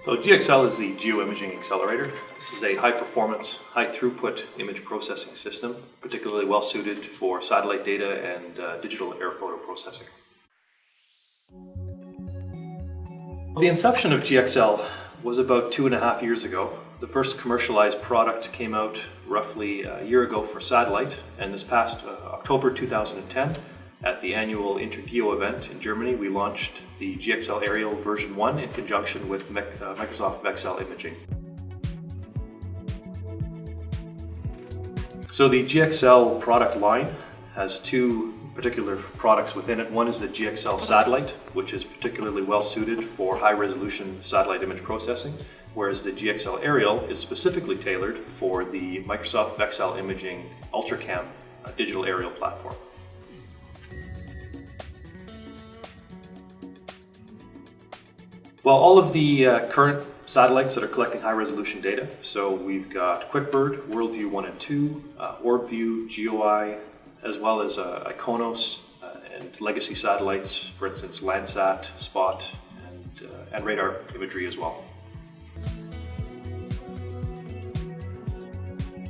So GXL is the GeoImaging Accelerator. This is a high-performance, high-throughput image processing system, particularly well-suited for satellite data and digital air photo processing. The inception of GXL was about 2.5 years ago. The first commercialized product came out roughly a year ago for satellite, and this past October 2010, at the annual InterGeo event in Germany, we launched the GXL Aerial version 1 in conjunction with Microsoft GXL Imaging. So the GXL product line has two particular products within it. One is the GXL Satellite, which is particularly well suited for high-resolution satellite image processing, whereas the GXL Aerial is specifically tailored for the Microsoft GXL Imaging UltraCam digital aerial platform. Well, all of the current satellites that are collecting high-resolution data, so we've got QuickBird, WorldView 1 and 2, OrbView, GeoEye, as well as Iconos and legacy satellites, for instance Landsat, Spot, and radar imagery as well.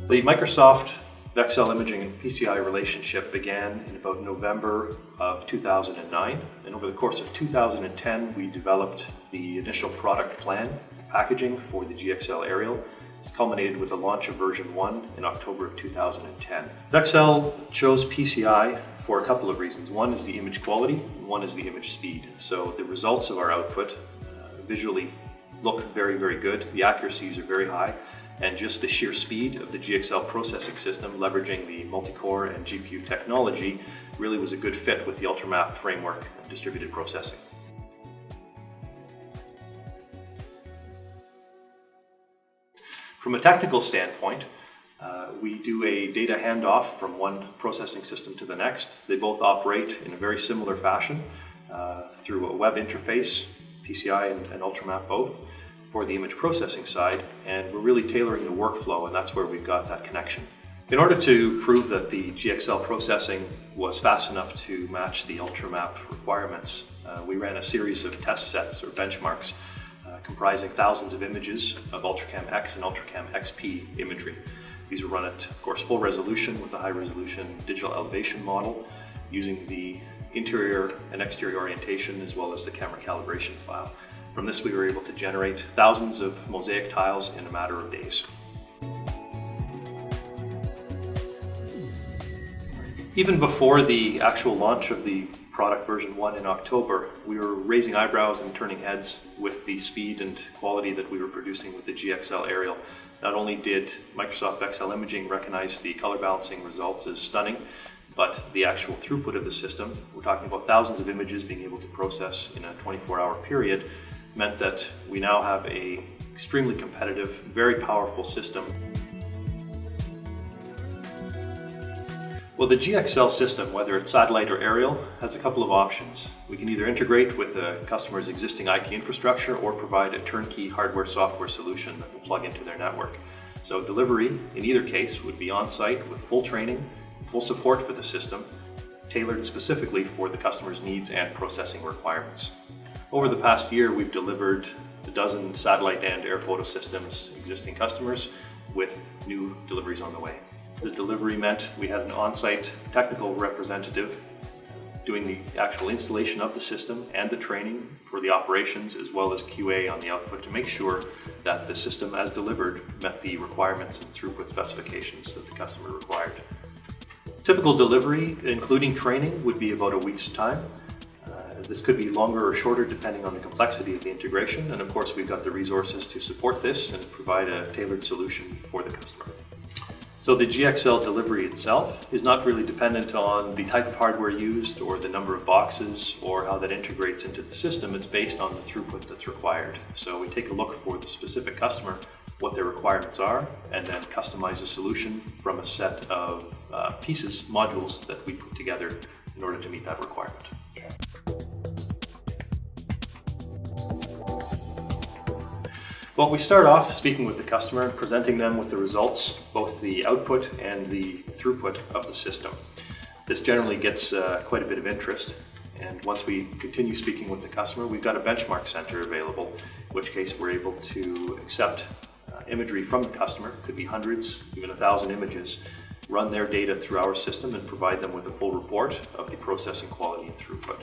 The Microsoft GXL Imaging and PCI relationship began in about November of 2009, and over the course of 2010 we developed the initial product plan packaging for the GXL Aerial. It's culminated with the launch of version 1 in October of 2010. GXL chose PCI for a couple of reasons. One is the image quality, and one is the image speed. So the results of our output visually look very, very good. The accuracies are very high, and just the sheer speed of the GXL processing system, leveraging the multi-core and GPU technology, really was a good fit with the UltraMap framework of distributed processing. From a technical standpoint, we do a data handoff from one processing system to the next. They both operate in a very similar fashion through a web interface, PCI and UltraMap both, for the image processing side, and we're really tailoring the workflow, and that's where we've got that connection. In order to prove that the GXL processing was fast enough to match the UltraMap requirements, we ran a series of test sets or benchmarks comprising thousands of images of UltraCam X and UltraCam XP imagery. These were run at, of course, full resolution with a high-resolution digital elevation model using the interior and exterior orientation as well as the camera calibration file. From this, we were able to generate thousands of Mosaic tiles in a matter of days. Even before the actual launch of the product version 1 in October, we were raising eyebrows and turning heads with the speed and quality that we were producing with the GXL Aerial. Not only did Microsoft GXL Imaging recognize the color balancing results as stunning, but the actual throughput of the system, we're talking about thousands of images being able to process in a 24-hour period, meant that we now have an extremely competitive, very powerful system. Well, the GXL system, whether it's satellite or aerial, has a couple of options. We can either integrate with a customer's existing IT infrastructure or provide a turnkey hardware-software solution that will plug into their network. So delivery, in either case, would be on-site with full training, full support for the system, tailored specifically for the customer's needs and processing requirements. Over the past year, we've delivered a dozen satellite and air photo systems existing customers with new deliveries on the way. The delivery meant we had an on-site technical representative doing the actual installation of the system and the training for the operations, as well as QA on the output to make sure that the system as delivered met the requirements and throughput specifications that the customer required. Typical delivery, including training, would be about a week's time. This could be longer or shorter depending on the complexity of the integration, and of course we've got the resources to support this and provide a tailored solution for the customer. So the GXL delivery itself is not really dependent on the type of hardware used or the number of boxes or how that integrates into the system. It's based on the throughput that's required. So we take a look for the specific customer, what their requirements are, and then customize a solution from a set of pieces, modules that we put together in order to meet that requirement. Well, we start off speaking with the customer and presenting them with the results, both the output and the throughput of the system. This generally gets quite a bit of interest, And once we continue speaking with the customer, we've got a benchmark center available, in which case we're able to accept imagery from the customer, could be hundreds, even 1,000 images, run their data through our system and provide them with a full report of the processing quality and throughput.